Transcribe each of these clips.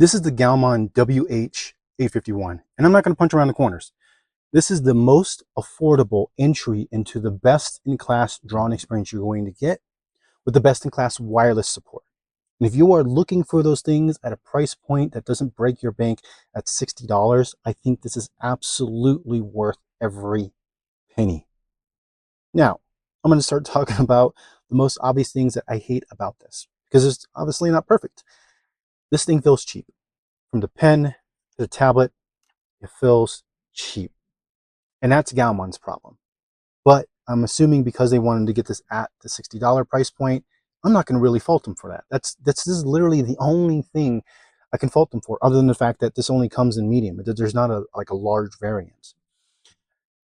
This is the Gaomon WH851, and I'm not going to punch around the corners. This is the most affordable entry into the best-in-class drawing experience you're going to get with the best-in-class wireless support. And if you are looking for those things at a price point that doesn't break your bank at $60, I think this is absolutely worth every penny. Now, I'm going to start talking about the most obvious things that I hate about this, because it's obviously not perfect. This thing feels cheap. From the pen to the tablet, it feels cheap. And that's Gaomon's problem. But I'm assuming because they wanted to get this at the $60 price point, I'm not going to really fault them for that. This is literally the only thing I can fault them for, other than the fact that this only comes in medium. There's not a large variance.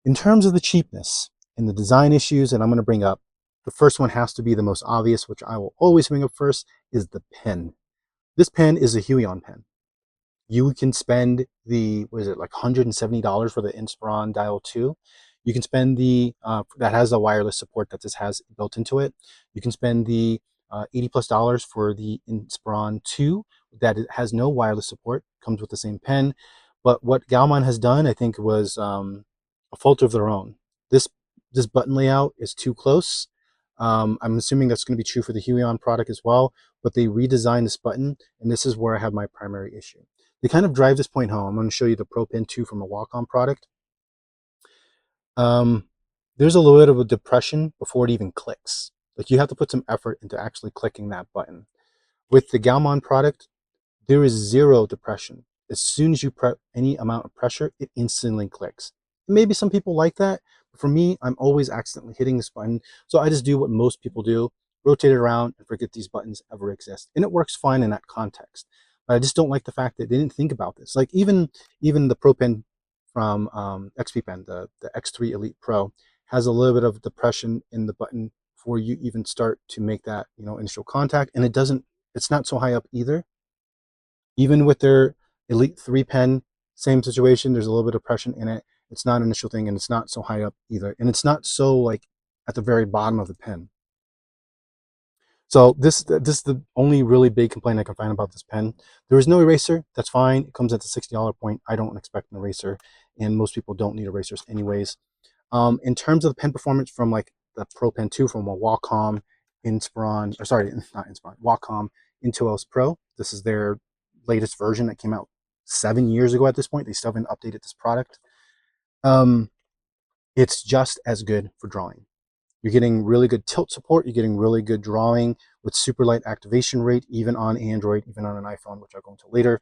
In terms of the cheapness and the design issues that I'm going to bring up, the first one has to be the most obvious, which I will always bring up first, is the pen. This pen is a Huion pen. You can spend the, what is it, like $170 for the Inspiron Dial 2. You can spend the, that has a wireless support that this has built into it. You can spend the $80+ for the Inspiron 2 that it has no wireless support, comes with the same pen. But what Gaomon has done, I think, was a fault of their own. This button layout is too close. I'm assuming that's going to be true for the Huion product as well, but they redesigned this button, and this is where I have my primary issue. To kind of drive this point home, I'm going to show you the Pro Pen 2 from the Wacom product. There's a little bit of a depression before it even clicks. Like, you have to put some effort into actually clicking that button. With the Gaomon product, there is zero depression. As soon as you press any amount of pressure, it instantly clicks. Maybe some people like that, but for me, I'm always accidentally hitting this button. So I just do what most people do, rotate it around and forget these buttons ever exist. And it works fine in that context. But I just don't like the fact that they didn't think about this. Like, even the Pro Pen from XP Pen, the X3 Elite Pro, has a little bit of depression in the button before you even start to make that, initial contact. And it's not so high up either. Even with their Elite 3 pen, same situation. There's a little bit of depression in it. It's not an initial thing, and it's not so high up either. And it's not so, like, at the very bottom of the pen. So this is the only really big complaint I can find about this pen. There is no eraser. That's fine. It comes at the $60 point. I don't expect an eraser, and most people don't need erasers anyways. In terms of the pen performance from, like, the Pro Pen 2 from a Wacom Inspiron, or sorry, not Inspiron, Wacom Intuos Pro. This is their latest version that came out 7 years ago at this point. They still haven't updated this product. It's just as good for drawing. You're getting really good tilt support. You're getting really good drawing with super light activation rate, even on Android, even on an iPhone, which I'll go into later.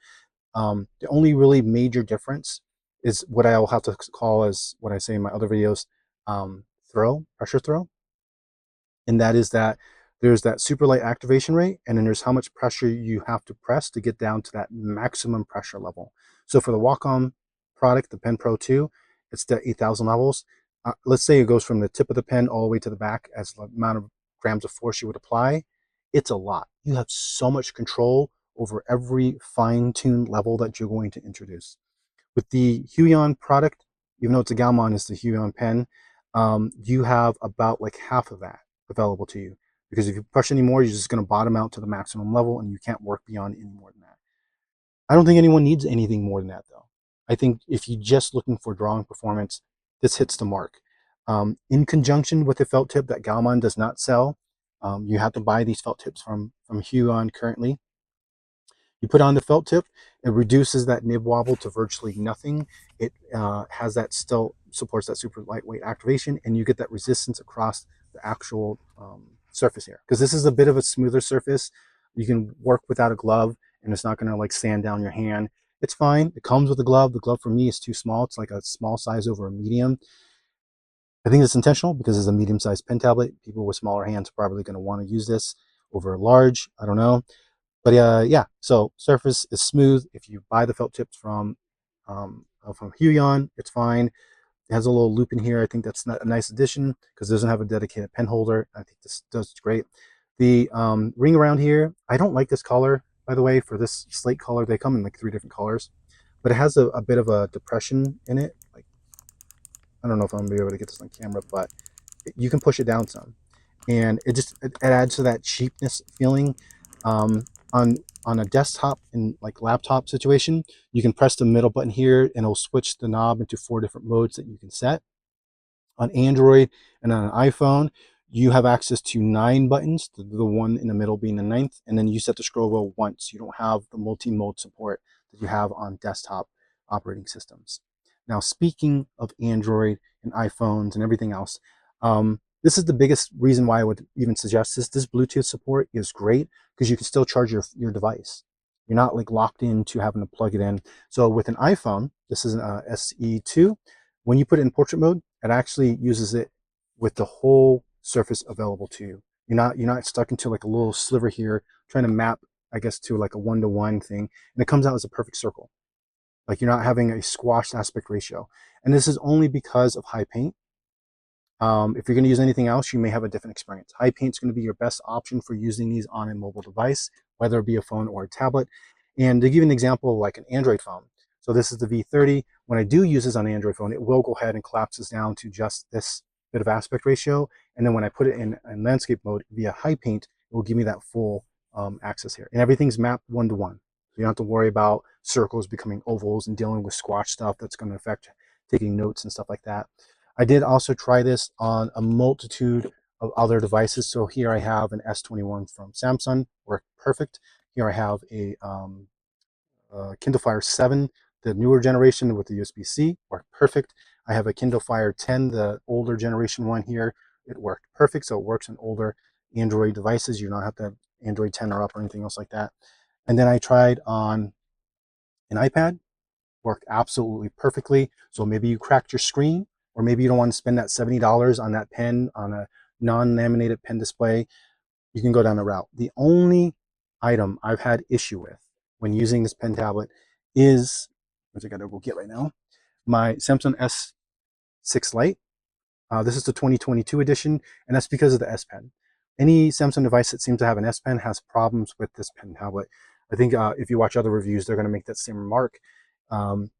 The only really major difference is what I'll have to call, as what I say in my other videos, pressure throw. And that is that there's that super light activation rate, and then there's how much pressure you have to press to get down to that maximum pressure level. So for the Wacom product, the Pen Pro 2, it's the 8,000 levels. Let's say it goes from the tip of the pen all the way to the back as the amount of grams of force you would apply. It's a lot. You have so much control over every fine-tuned level that you're going to introduce. With the Huion product, even though it's a Gaomon, it's the Huion pen, you have about like half of that available to you. Because if you push any more, you're just going to bottom out to the maximum level, and you can't work beyond any more than that. I don't think anyone needs anything more than that, though. I think if you're just looking for drawing performance, this hits the mark. In conjunction with a felt tip that Gaomon does not sell, you have to buy these felt tips from Huion currently. You put on the felt tip, it reduces that nib wobble to virtually nothing. It has that, still supports that super lightweight activation, and you get that resistance across the actual surface here. Because this is a bit of a smoother surface. You can work without a glove, and it's not going to like sand down your hand. It's fine. It comes with a glove. The glove for me is too small. It's like a small size over a medium. I think it's intentional because it's a medium-sized pen tablet. People with smaller hands are probably going to want to use this over a large. I don't know. But yeah, so surface is smooth. If you buy the felt tips from Huion, it's fine. It has a little loop in here. I think that's a nice addition because it doesn't have a dedicated pen holder. I think this does great. The ring around here, I don't like this color, by the way, for this slate color. They come in like 3 different colors, but it has a bit of a depression in it. Like, I don't know if I'm gonna be able to get this on camera, but you can push it down some, and it adds to that cheapness feeling. on a desktop and like laptop situation, you can press the middle button here and it'll switch the knob into 4 different modes that you can set. On Android and on an iPhone, you have access to 9 buttons, the one in the middle being the ninth, and then you set the scroll wheel once. You don't have the multi-mode support that you have on desktop operating systems. Now, speaking of Android and iPhones and everything else, this is the biggest reason why I would even suggest this. This Bluetooth support is great because you can still charge your device. You're not like locked into having to plug it in. So with an iPhone, this is an SE2, when you put it in portrait mode, it actually uses it with the whole surface available to you. You're not stuck into like a little sliver here trying to map, I guess, to like a 1-to-1 thing, and it comes out as a perfect circle. Like you're not having a squashed aspect ratio. And this is only because of high paint. If you're going to use anything else, you may have a different experience. High paint is going to be your best option for using these on a mobile device, whether it be a phone or a tablet. And to give you an example, like an Android phone. So this is the V30. When I do use this on an Android phone, it will go ahead and collapses down to just this bit of aspect ratio. And then when I put it in landscape mode via high paint, it will give me that full access here. And everything's mapped 1-to-1. So you don't have to worry about circles becoming ovals and dealing with squash stuff that's going to affect taking notes and stuff like that. I did also try this on a multitude of other devices. So here I have an S21 from Samsung, worked perfect. Here I have a Kindle Fire 7, the newer generation with the USB-C, worked perfect. I have a Kindle Fire 10, the older generation one here. It worked perfect, so it works on older Android devices. You don't have to have Android 10 or up or anything else like that. And then I tried on an iPad, worked absolutely perfectly. So maybe you cracked your screen, or maybe you don't want to spend that $70 on that pen, on a non-laminated pen display. You can go down the route. The only item I've had issue with when using this pen tablet is, which I gotta go get right now, my Samsung S6 Lite. This is the 2022 edition, and that's because of the S Pen. Any Samsung device that seems to have an S Pen has problems with this pen tablet. I think if you watch other reviews, they're going to make that same remark.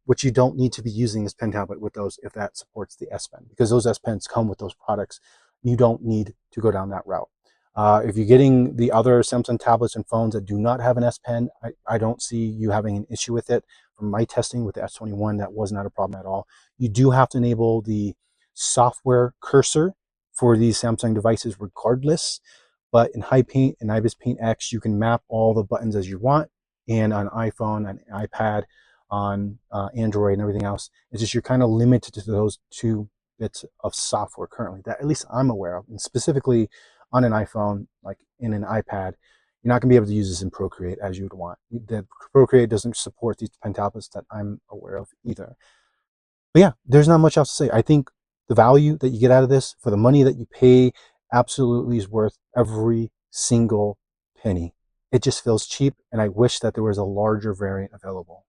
Which you don't need to be using this pen tablet with those if that supports the S Pen, because those S Pens come with those products. You don't need to go down that route. If you're getting the other Samsung tablets and phones that do not have an S Pen, I don't see you having an issue with it. From my testing with the S21, that was not a problem at all. You do have to enable the software cursor for these Samsung devices regardless, but in High Paint and IBIS Paint X, you can map all the buttons as you want, and on iPhone, on iPad, on Android and everything else. It's just you're kind of limited to those 2 bits of software currently that at least I'm aware of. And specifically on an iPhone, like in an iPad, you're not going to be able to use this in Procreate as you would want. The Procreate doesn't support these pen tablets that I'm aware of either. But yeah, there's not much else to say. I think the value that you get out of this for the money that you pay absolutely is worth every single penny. It just feels cheap, and I wish that there was a larger variant available.